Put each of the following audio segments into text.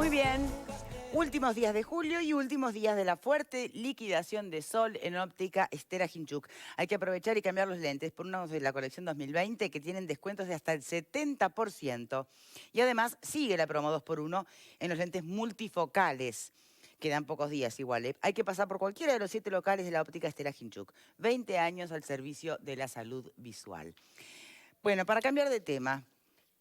Muy bien. Últimos días de julio y últimos días de la fuerte liquidación de sol en óptica Estera Hinchuk. Hay que aprovechar y cambiar los lentes por unos de la colección 2020 que tienen descuentos de hasta el 70%. Y además sigue la promo 2x1 en los lentes multifocales. Quedan pocos días igual, ¿eh? Hay que pasar por cualquiera de los 7 locales de la óptica Estera Hinchuk. 20 años al servicio de la salud visual. Bueno, para cambiar de tema,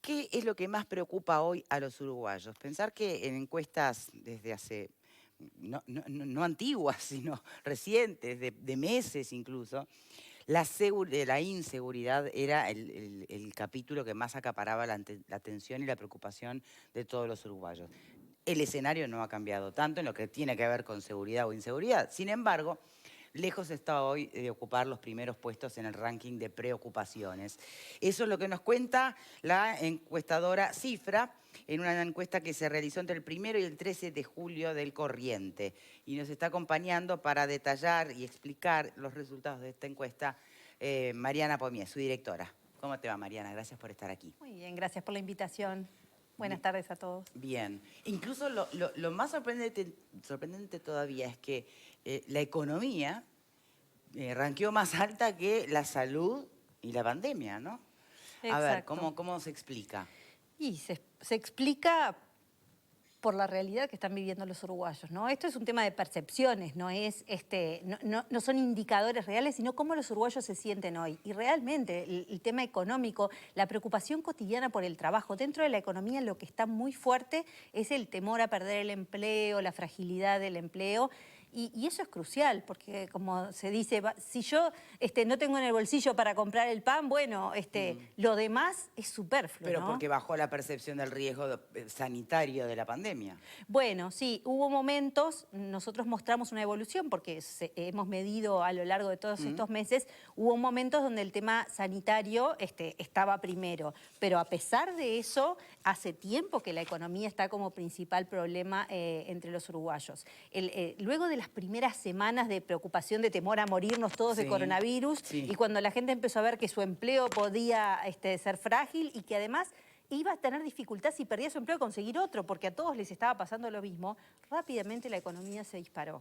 ¿qué es lo que más preocupa hoy a los uruguayos? Pensar que en encuestas desde hace, no antiguas, sino recientes, de meses incluso, la inseguridad era el capítulo que más acaparaba la atención y la preocupación de todos los uruguayos. El escenario no ha cambiado tanto en lo que tiene que ver con seguridad o inseguridad. Sin embargo, lejos está hoy de ocupar los primeros puestos en el ranking de preocupaciones. Eso es lo que nos cuenta la encuestadora Cifra en una encuesta que se realizó entre el 1 y el 13 de julio del corriente. Y nos está acompañando para detallar y explicar los resultados de esta encuesta Mariana Pomier, su directora. ¿Cómo te va, Mariana? Gracias por estar aquí. Muy bien, gracias por la invitación. Buenas tardes a todos. Bien. Incluso lo más sorprendente todavía es que la economía ranqueó más alta que la salud y la pandemia, ¿no? Exacto. A ver, ¿cómo se explica? Y se explica por la realidad que están viviendo los uruguayos, ¿no? Esto es un tema de percepciones, no son indicadores reales, sino cómo los uruguayos se sienten hoy. Y realmente el tema económico, la preocupación cotidiana por el trabajo, dentro de la economía lo que está muy fuerte es el temor a perder el empleo, la fragilidad del empleo. Y eso es crucial, porque como se dice, si yo no tengo en el bolsillo para comprar el pan, bueno, lo demás es superfluo, Pero ¿no? porque bajó la percepción del riesgo sanitario de la pandemia. Bueno, sí, hubo momentos, nosotros mostramos una evolución porque hemos medido a lo largo de todos estos meses, hubo momentos donde el tema sanitario estaba primero, pero a pesar de eso, hace tiempo que la economía está como principal problema entre los uruguayos. Luego de las primeras semanas de preocupación, de temor a morirnos todos de coronavirus, y cuando la gente empezó a ver que su empleo podía ser frágil y que además iba a tener dificultad si perdía su empleo a conseguir otro, porque a todos les estaba pasando lo mismo, rápidamente la economía se disparó,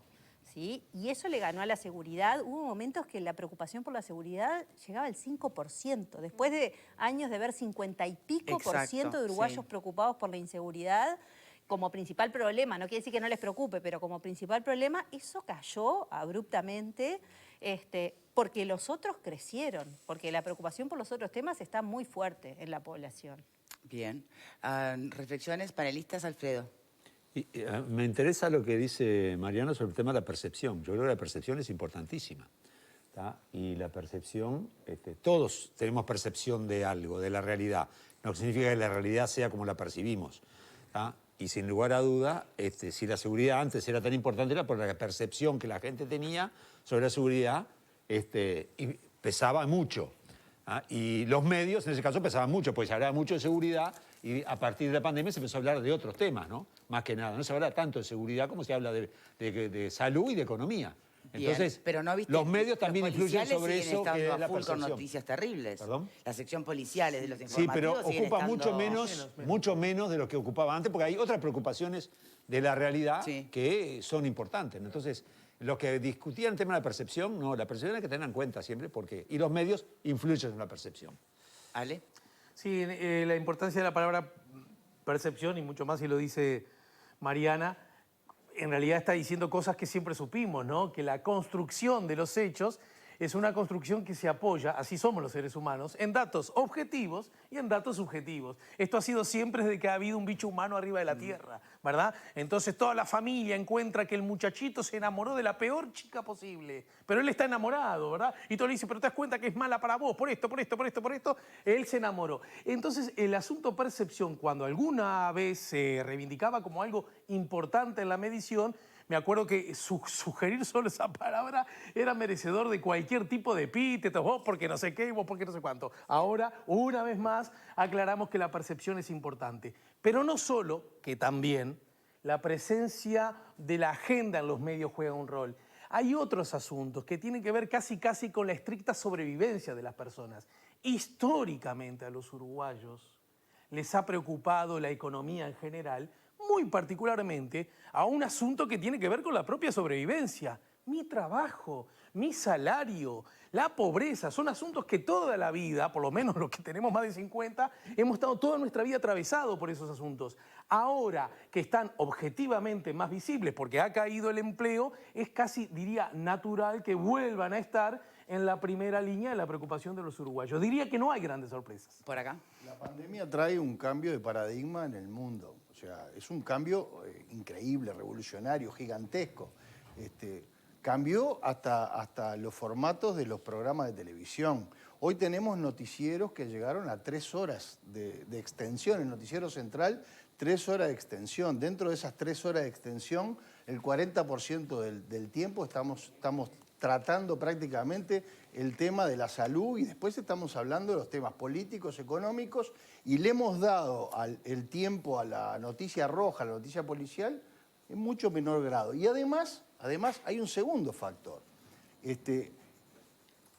¿sí? Y eso le ganó a la seguridad. Hubo momentos que la preocupación por la seguridad llegaba al 5%, después de años de ver 50 y pico por ciento de uruguayos preocupados por la inseguridad como principal problema. No quiere decir que no les preocupe, pero como principal problema, eso cayó abruptamente porque los otros crecieron, porque la preocupación por los otros temas está muy fuerte en la población. Bien. Reflexiones, panelistas, Alfredo. Me interesa lo que dice Mariano sobre el tema de la percepción. Yo creo que la percepción es importantísima, ¿tá? Y la percepción, todos tenemos percepción de algo, de la realidad. No significa que la realidad sea como la percibimos, ¿tá? Y sin lugar a duda, si la seguridad antes era tan importante, era por la percepción que la gente tenía sobre la seguridad, y pesaba mucho. ¿Ah? Y los medios, en ese caso, pesaban mucho, pues se hablaba mucho de seguridad y a partir de la pandemia se empezó a hablar de otros temas, ¿no? Más que nada. No se habla tanto de seguridad como se habla de salud y de economía. Entonces, bien, pero no viste, los medios también influyen sobre eso, que es la full con percepción. noticias terribles. ¿Perdón? La sección policiales de los Sí, informativos pero ocupa estando... mucho menos de lo que ocupaba antes, porque hay otras preocupaciones de la realidad que son importantes, ¿no? Entonces, lo que discutían el tema de la percepción, no, la percepción hay que tener en cuenta siempre, porque y los medios influyen en la percepción. ¿Ale? Sí, la importancia de la palabra percepción, y mucho más si lo dice Mariana, en realidad está diciendo cosas que siempre supimos, ¿no? Que la construcción de los hechos es una construcción que se apoya, así somos los seres humanos, en datos objetivos y en datos subjetivos. Esto ha sido siempre desde que ha habido un bicho humano arriba de la Tierra, ¿verdad? Entonces toda la familia encuentra que el muchachito se enamoró de la peor chica posible, pero él está enamorado, ¿verdad? Y todo le dice, pero te das cuenta que es mala para vos, por esto, por esto, por esto, por esto. Él se enamoró. Entonces el asunto percepción, cuando alguna vez se reivindicaba como algo importante en la medición, me acuerdo que sugerir solo esa palabra era merecedor de cualquier tipo de epítetos, vos porque no sé qué, vos porque no sé cuánto. Ahora, una vez más, aclaramos que la percepción es importante. Pero no solo, que también, la presencia de la agenda en los medios juega un rol. Hay otros asuntos que tienen que ver casi con la estricta sobrevivencia de las personas. Históricamente a los uruguayos les ha preocupado la economía en general, muy particularmente a un asunto que tiene que ver con la propia sobrevivencia. Mi trabajo, mi salario, la pobreza, son asuntos que toda la vida, por lo menos los que tenemos más de 50, hemos estado toda nuestra vida atravesados por esos asuntos. Ahora que están objetivamente más visibles porque ha caído el empleo, es casi, diría, natural que vuelvan a estar en la primera línea de la preocupación de los uruguayos. Diría que no hay grandes sorpresas. Por acá. La pandemia trae un cambio de paradigma en el mundo. O sea, es un cambio increíble, revolucionario, gigantesco. Cambió hasta los formatos de los programas de televisión. Hoy tenemos noticieros que llegaron a 3 horas de extensión. El noticiero central, 3 horas de extensión. Dentro de esas 3 horas de extensión, el 40% del tiempo estamos tratando prácticamente el tema de la salud y después estamos hablando de los temas políticos, económicos, y le hemos dado el tiempo a la noticia roja, a la noticia policial, en mucho menor grado. Y además hay un segundo factor.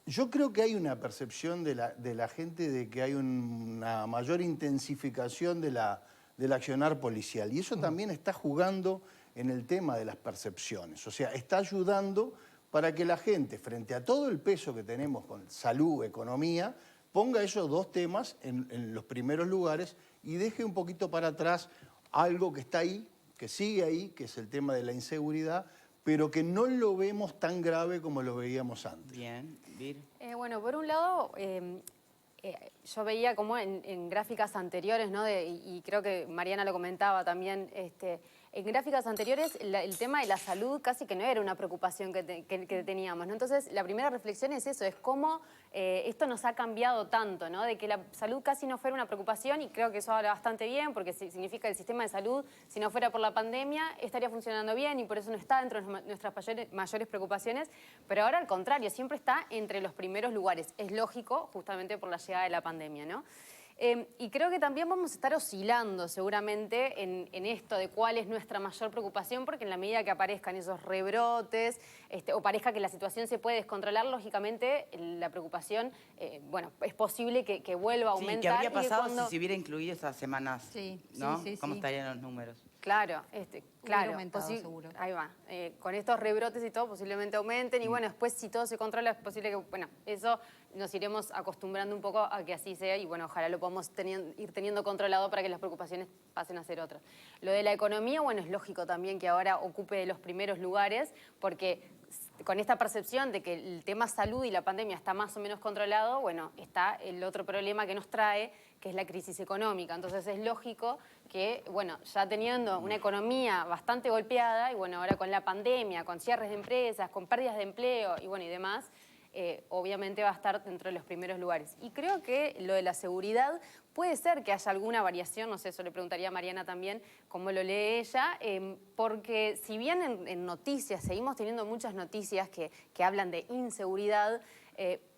Yo creo que hay una percepción de la gente de que hay una mayor intensificación del accionar policial. Y eso también está jugando en el tema de las percepciones. O sea, está ayudando para que la gente, frente a todo el peso que tenemos con salud, economía, ponga esos dos temas en los primeros lugares y deje un poquito para atrás algo que está ahí, que sigue ahí, que es el tema de la inseguridad, pero que no lo vemos tan grave como lo veíamos antes. Bien, Vir. Bueno, por un lado, yo veía como en gráficas anteriores, ¿no? Y creo que Mariana lo comentaba también, en gráficas anteriores el tema de la salud casi que no era una preocupación que teníamos, ¿no? Entonces, la primera reflexión es eso, es cómo esto nos ha cambiado tanto, ¿no? De que la salud casi no fuera una preocupación, y creo que eso habla bastante bien, porque significa que el sistema de salud, si no fuera por la pandemia, estaría funcionando bien y por eso no está dentro de nuestras mayores preocupaciones, pero ahora al contrario, siempre está entre los primeros lugares. Es lógico, justamente por la llegada de la pandemia, ¿no? Y creo que también vamos a estar oscilando seguramente en esto de cuál es nuestra mayor preocupación, porque en la medida que aparezcan esos rebrotes o parezca que la situación se puede descontrolar, lógicamente la preocupación, bueno, es posible que vuelva a aumentar. Sí, ¿qué habría y que pasado cuando... si se hubiera incluido estas semanas? Sí, ¿No? sí, sí, ¿Cómo sí. estarían los números? Claro, claro, aumentado, seguro. ahí va. Con estos rebrotes y todo posiblemente aumenten y bueno, después si todo se controla es posible que, bueno, eso nos iremos acostumbrando un poco a que así sea y bueno, ojalá lo podamos ir teniendo controlado para que las preocupaciones pasen a ser otras. Lo de la economía, bueno, es lógico también que ahora ocupe los primeros lugares porque con esta percepción de que el tema salud y la pandemia está más o menos controlado, bueno, está el otro problema que nos trae, que es la crisis económica. Entonces es lógico que, bueno, ya teniendo una economía bastante golpeada y bueno, ahora con la pandemia, con cierres de empresas, con pérdidas de empleo y bueno, y demás, obviamente va a estar dentro de los primeros lugares. Y creo que lo de la seguridad puede ser que haya alguna variación, no sé, eso le preguntaría a Mariana también, cómo lo lee ella, porque si bien en noticias, seguimos teniendo muchas noticias que hablan de inseguridad,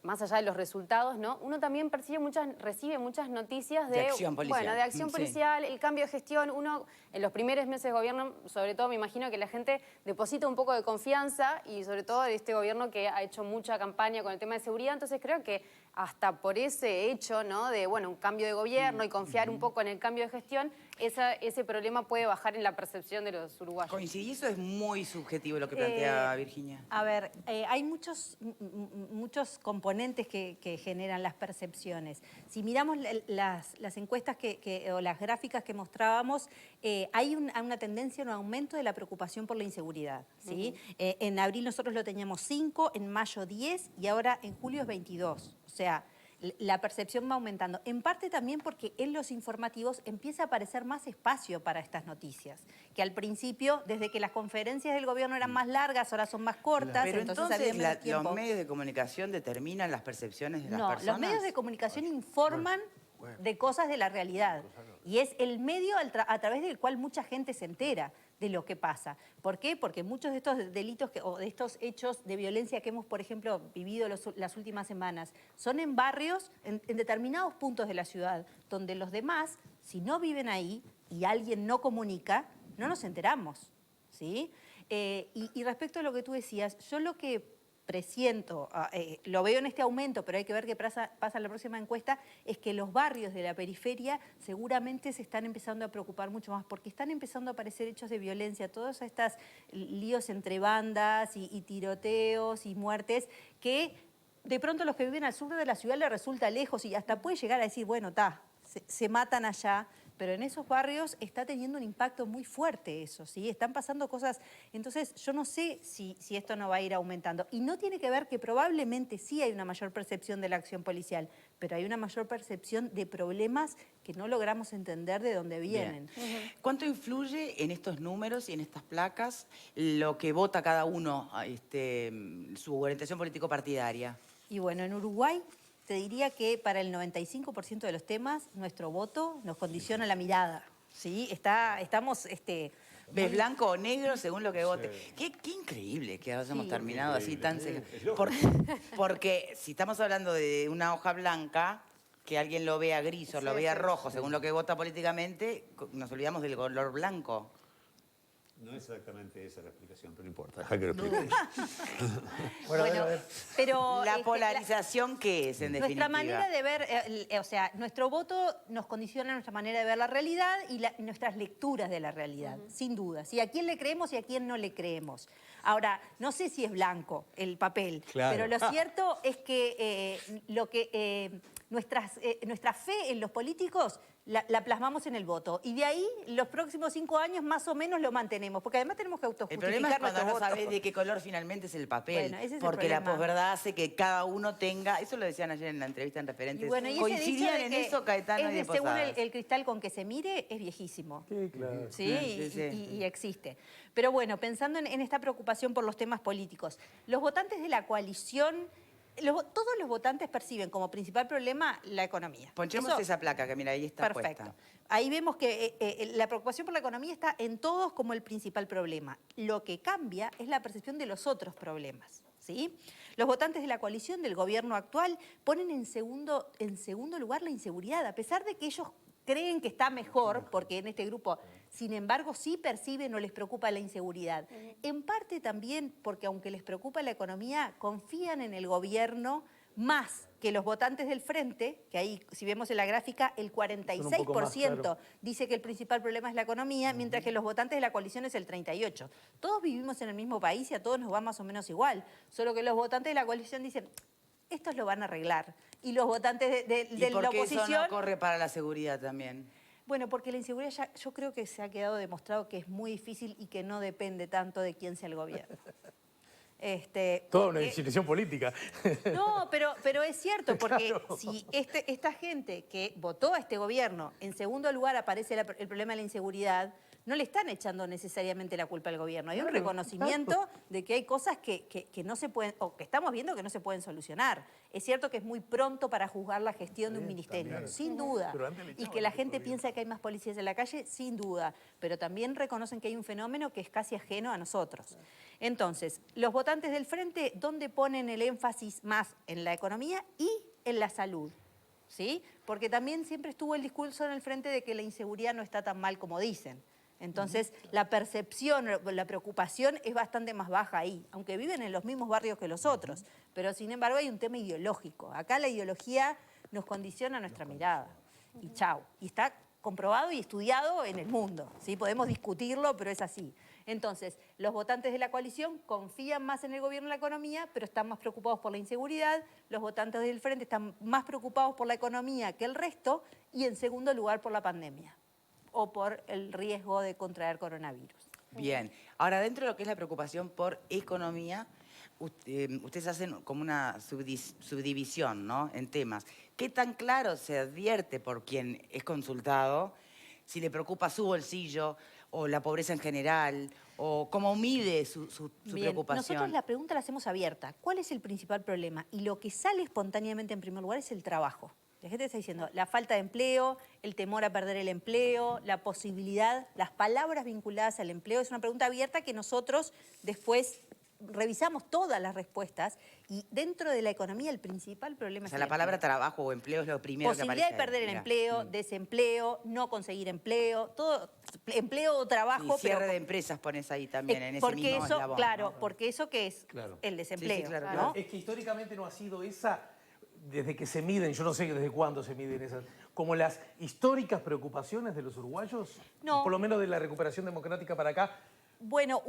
más allá de los resultados, ¿no? Uno también recibe muchas noticias de acción policial. Bueno, de acción policial, el cambio de gestión. Uno, en los primeros meses de gobierno, sobre todo me imagino que la gente deposita un poco de confianza y sobre todo de este gobierno que ha hecho mucha campaña con el tema de seguridad. Entonces creo que hasta por ese hecho, ¿no? De, bueno, un cambio de gobierno y confiar un poco en el cambio de gestión, ese problema puede bajar en la percepción de los uruguayos. Coincidí, eso es muy subjetivo lo que plantea Virginia. A ver, hay muchos componentes que generan las percepciones. Si miramos las encuestas o las gráficas que mostrábamos, hay una tendencia, un aumento de la preocupación por la inseguridad, ¿sí? En abril nosotros lo teníamos 5, en mayo 10 y ahora en julio es 22. O sea, la percepción va aumentando. En parte también porque en los informativos empieza a aparecer más espacio para estas noticias. Que al principio, desde que las conferencias del gobierno eran más largas, ahora son más cortas. Pero entonces entonces había menos tiempo. los medios de comunicación determinan las percepciones de las personas. No, los medios de comunicación informan de cosas de la realidad. Y es el medio a través del cual mucha gente se entera de lo que pasa. ¿Por qué? Porque muchos de estos delitos o de estos hechos de violencia que hemos, por ejemplo, vivido las últimas semanas, son en barrios, en determinados puntos de la ciudad, donde los demás, si no viven ahí y alguien no comunica, no nos enteramos, ¿sí? Y respecto a lo que tú decías, yo lo que presiento, lo veo en este aumento, pero hay que ver qué pasa en la próxima encuesta, es que los barrios de la periferia seguramente se están empezando a preocupar mucho más, porque están empezando a aparecer hechos de violencia, todos estos líos entre bandas y tiroteos y muertes, que de pronto los que viven al sur de la ciudad les resulta lejos y hasta puede llegar a decir, bueno, se matan allá. Pero en esos barrios está teniendo un impacto muy fuerte eso, ¿sí? Están pasando cosas. Entonces, yo no sé si esto no va a ir aumentando. Y no tiene que ver que probablemente sí hay una mayor percepción de la acción policial, pero hay una mayor percepción de problemas que no logramos entender de dónde vienen. ¿Cuánto influye en estos números y en estas placas lo que vota cada uno, su orientación político-partidaria? Y bueno, en Uruguay te diría que para el 95% de los temas, nuestro voto nos condiciona la mirada, ¿sí? Estamos... ¿Ves blanco o negro según lo que vote? Qué increíble que hayamos terminado así tan... Porque si estamos hablando de una hoja blanca, que alguien lo vea gris o lo vea rojo según lo que vota políticamente, nos olvidamos del color blanco. No es exactamente esa la explicación, pero no importa, deja que lo explique. Bueno, pero... La polarización, ¿qué es, en definitiva? Nuestra manera de ver, o sea, nuestro voto nos condiciona nuestra manera de ver la realidad y nuestras lecturas de la realidad, sin duda. ¿Sí? A quién le creemos y a quién no le creemos. Ahora, no sé si es blanco el papel, claro, pero lo cierto es que, nuestra fe en los políticos la plasmamos en el voto. Y de ahí, los próximos 5 años más o menos lo mantenemos, porque además tenemos que El autojustificar problema es cuando nuestro no voto. sabés de qué color finalmente es el papel. Bueno, ese es el porque la problema. posverdad hace que cada uno tenga... Eso lo decían ayer en la entrevista en Referentes. Y bueno, y ese dicho ¿Coincidían de en que eso Caetano y de es según Posadas? el cristal con que se mire, es viejísimo. Sí, claro. ¿Sí? Y existe. Pero bueno, pensando en esta preocupación por los temas políticos, los votantes de la coalición, todos los votantes perciben como principal problema la economía. Ponchemos Eso, esa placa que mira, ahí está perfecto. puesta. Ahí vemos que la preocupación por la economía está en todos como el principal problema. Lo que cambia es la percepción de los otros problemas, ¿sí? Los votantes de la coalición del gobierno actual ponen en segundo lugar la inseguridad, a pesar de que ellos creen que está mejor, porque en este grupo, sin embargo, sí perciben o les preocupa la inseguridad. En parte también porque aunque les preocupa la economía, confían en el gobierno más que los votantes del Frente, que ahí, si vemos en la gráfica, el 46% dice que el principal problema es la economía, mientras que los votantes de la coalición es el 38%. Todos vivimos en el mismo país y a todos nos va más o menos igual, solo que los votantes de la coalición dicen, estos lo van a arreglar. Y los votantes de la oposición... ¿Y eso no corre para la seguridad también? Bueno, porque la inseguridad yo creo que se ha quedado demostrado que es muy difícil y que no depende tanto de quién sea el gobierno. Toda una decisión política. No, pero es cierto, porque si esta gente que votó a este gobierno, en segundo lugar aparece el problema de la inseguridad, no le están echando necesariamente la culpa al gobierno. Hay un reconocimiento de que hay cosas que no se pueden, o que estamos viendo que no se pueden solucionar. Es cierto que es muy pronto para juzgar la gestión de un ministerio, sin duda. Y que la gente piensa que hay más policías en la calle, sin duda. Pero también reconocen que hay un fenómeno que es casi ajeno a nosotros. Entonces, los votantes del Frente, ¿dónde ponen el énfasis más? En la economía y en la salud. ¿Sí? Porque también siempre estuvo el discurso en el Frente de que la inseguridad no está tan mal como dicen. Entonces, la percepción, la preocupación es bastante más baja ahí, aunque viven en los mismos barrios que los otros. Pero, sin embargo, hay un tema ideológico. Acá la ideología nos condiciona nuestra mirada. Y chau. Y está comprobado y estudiado en el mundo. ¿Sí? Podemos discutirlo, pero es así. Entonces, los votantes de la coalición confían más en el gobierno y la economía, pero están más preocupados por la inseguridad. Los votantes del Frente están más preocupados por la economía que el resto y, en segundo lugar, por la pandemia o por el riesgo de contraer coronavirus. Bien. Ahora, dentro de lo que es la preocupación por economía, ustedes hacen como una subdivisión, ¿no?, en temas. ¿Qué tan claro se advierte por quien es consultado si le preocupa su bolsillo o la pobreza en general, o cómo mide su preocupación? Nosotros la pregunta la hacemos abierta. ¿Cuál es el principal problema? Y lo que sale espontáneamente en primer lugar es el trabajo. La gente está diciendo la falta de empleo, el temor a perder el empleo, la posibilidad, las palabras vinculadas al empleo. Es una pregunta abierta que nosotros después revisamos todas las respuestas y dentro de la economía el principal problema O es sea, el la palabra empleo. trabajo o empleo es lo primero que aparece. Posibilidad de perder ahí, el mirá. empleo, desempleo, no conseguir empleo, todo, empleo o Sí, trabajo, cierre pero de empresas pones ahí también, en ese porque mismo eso, eslabón, claro, ¿no? porque eso que es Claro. el desempleo, claro, ¿no? claro. Es que históricamente no ha sido esa, desde que se miden, yo no sé desde cuándo se miden esas, como las históricas preocupaciones de los uruguayos, No. por lo menos de la recuperación democrática para acá. Bueno,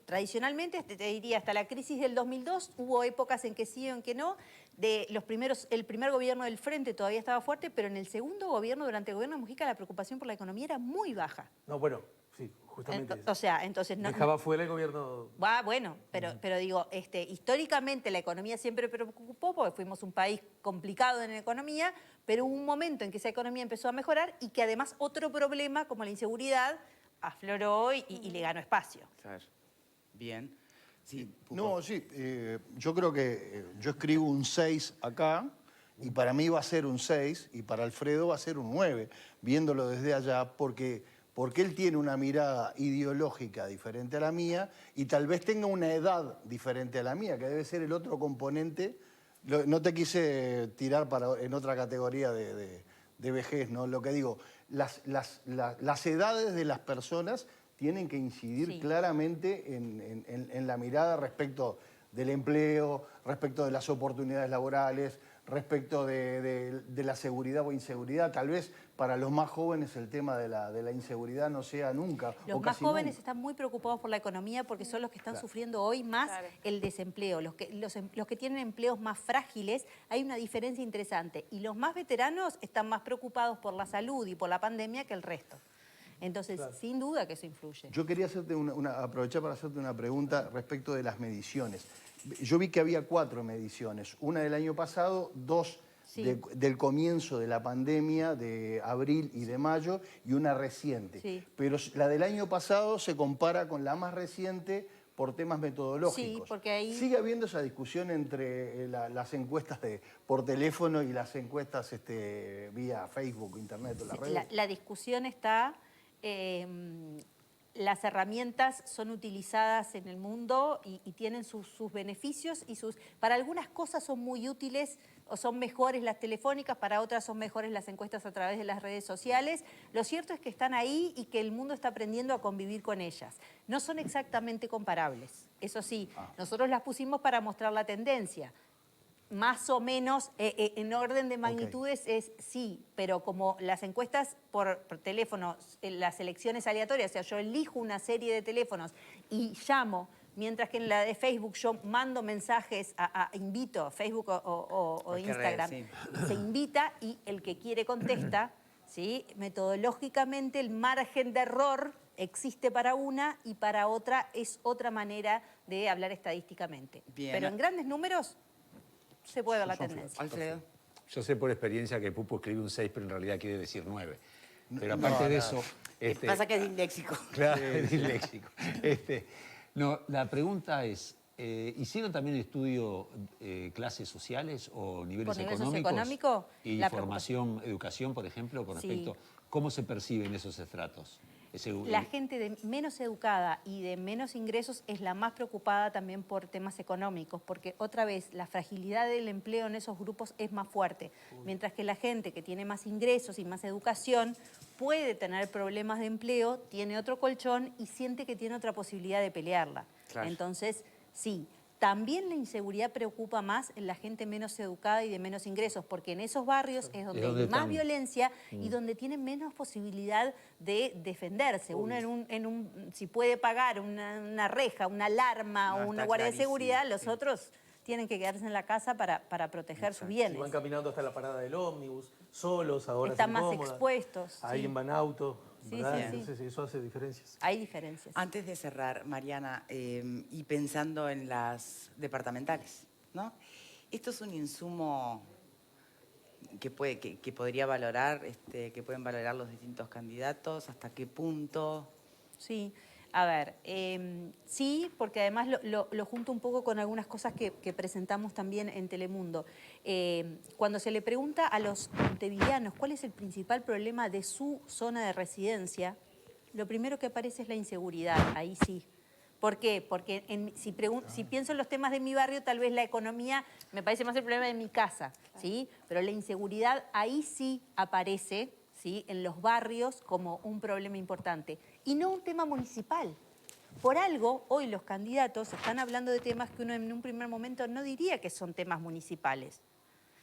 tradicionalmente, te diría, hasta la crisis del 2002, hubo épocas en que sí o en que no. El primer gobierno del Frente todavía estaba fuerte, pero en el segundo gobierno, durante el gobierno de Mujica, la preocupación por la economía era muy baja. No, bueno, sí, justamente. O sea, entonces no... Dejaba fuera el gobierno. Bueno, pero digo, históricamente la economía siempre preocupó porque fuimos un país complicado en la economía, pero hubo un momento en que esa economía empezó a mejorar y que además otro problema como la inseguridad afloró y le ganó espacio. Claro. Bien. Sí, No, sí, yo creo que yo escribo un 6 acá y para mí va a ser un 6 y para Alfredo va a ser un 9, viéndolo desde allá, porque él tiene una mirada ideológica diferente a la mía y tal vez tenga una edad diferente a la mía, que debe ser el otro componente. No te quise tirar en otra categoría de vejez, ¿no? Lo que digo, las edades de las personas tienen que incidir Sí. claramente en la mirada respecto del empleo, respecto de las oportunidades laborales, respecto de la seguridad o inseguridad. Tal vez para los más jóvenes el tema de la inseguridad no sea nunca. Los o más casi jóvenes nunca. están muy preocupados por la economía porque son los que están sufriendo hoy más Claro. el desempleo. Los que tienen empleos más frágiles, hay una diferencia interesante. Y los más veteranos están más preocupados por la salud y por la pandemia que el resto. Entonces, sin duda que eso influye. Yo quería hacerte aprovechar para hacerte una pregunta respecto de las mediciones. Yo vi que había 4 mediciones, una del año pasado, 2 Sí. del comienzo de la pandemia, de abril y de mayo, y una reciente. Sí. Pero la del año pasado se compara con la más reciente por temas metodológicos. Sí, porque ahí- ¿Sigue habiendo esa discusión entre las encuestas por teléfono y las encuestas vía Facebook, Internet o las redes? La discusión está, las herramientas son utilizadas en el mundo y tienen sus beneficios y para algunas cosas son muy útiles o son mejores las telefónicas, para otras son mejores las encuestas a través de las redes sociales. Lo cierto es que están ahí y que el mundo está aprendiendo a convivir con ellas. No son exactamente comparables, eso sí, nosotros las pusimos para mostrar la tendencia. Más o menos, en orden de magnitudes es sí, pero como las encuestas por teléfono, las elecciones aleatorias, o sea, yo elijo una serie de teléfonos y llamo, mientras que en la de Facebook yo mando mensajes invito, Facebook o Cualquier Instagram, red, se invita y el que quiere contesta, ¿sí? Metodológicamente el margen de error existe para una y para otra es otra manera de hablar estadísticamente. Bien. Pero en grandes números se puede ver la Son tendencia. Alfredo. Yo sé por experiencia que Pupo escribe un 6, pero en realidad quiere decir 9. Pero aparte de eso... Pasa que es disléxico. Claro, es disléxico. No, la pregunta es, ¿hicieron también estudio clases sociales o niveles ¿Por nivel económicos? socioeconómico? Y La formación, educación, por ejemplo, con Sí. respecto... ¿Cómo se perciben esos estratos? La gente menos educada y de menos ingresos es la más preocupada también por temas económicos, porque otra vez la fragilidad del empleo en esos grupos es más fuerte, mientras que la gente que tiene más ingresos y más educación puede tener problemas de empleo, tiene otro colchón y siente que tiene otra posibilidad de pelearla. Claro. Entonces, sí. También la inseguridad preocupa más en la gente menos educada y de menos ingresos, porque en esos barrios es donde donde hay más están. violencia y donde tienen menos posibilidad de defenderse. Uno si puede pagar una reja, una alarma No, o una está guardia de clarísimo, seguridad, los sí. otros tienen que quedarse en la casa para proteger sus bienes. Y van caminando hasta la parada del ómnibus, solos, ahora Están sin más cómoda. expuestos, Ahí sí. en Banauto, Sí, ¿verdad? sí, sí. Entonces eso hace diferencias. Hay diferencias. Antes de cerrar, Mariana, y pensando en las departamentales, ¿no? Esto es un insumo que podría valorar, que pueden valorar los distintos candidatos, hasta qué punto. Sí, a ver, sí, porque además lo junto un poco con algunas cosas que presentamos también en Telemundo. Cuando se le pregunta a los montevideanos cuál es el principal problema de su zona de residencia, lo primero que aparece es la inseguridad, ahí sí. ¿Por qué? Porque si pienso en los temas de mi barrio, tal vez la economía me parece más el problema de mi casa, ¿sí? Pero la inseguridad ahí sí aparece, ¿sí?, en los barrios como un problema importante y no un tema municipal. Por algo, hoy los candidatos están hablando de temas que uno en un primer momento no diría que son temas municipales.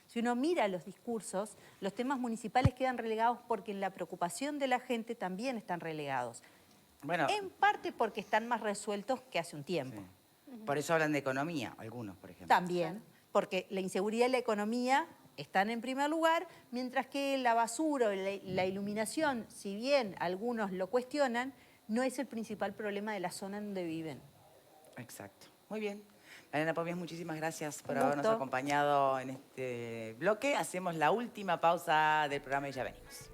Si uno mira los discursos, los temas municipales quedan relegados porque en la preocupación de la gente también están relegados. Bueno, En parte porque están más resueltos que hace un tiempo. por eso hablan de economía, algunos, por ejemplo. También, porque la inseguridad y la economía están en primer lugar, mientras que la basura o la iluminación, si bien algunos lo cuestionan, no es el principal problema de la zona en donde viven. Exacto. Muy bien. Mariana Pomies, muchísimas gracias por Un habernos gusto. acompañado en este bloque. Hacemos la última pausa del programa y ya venimos.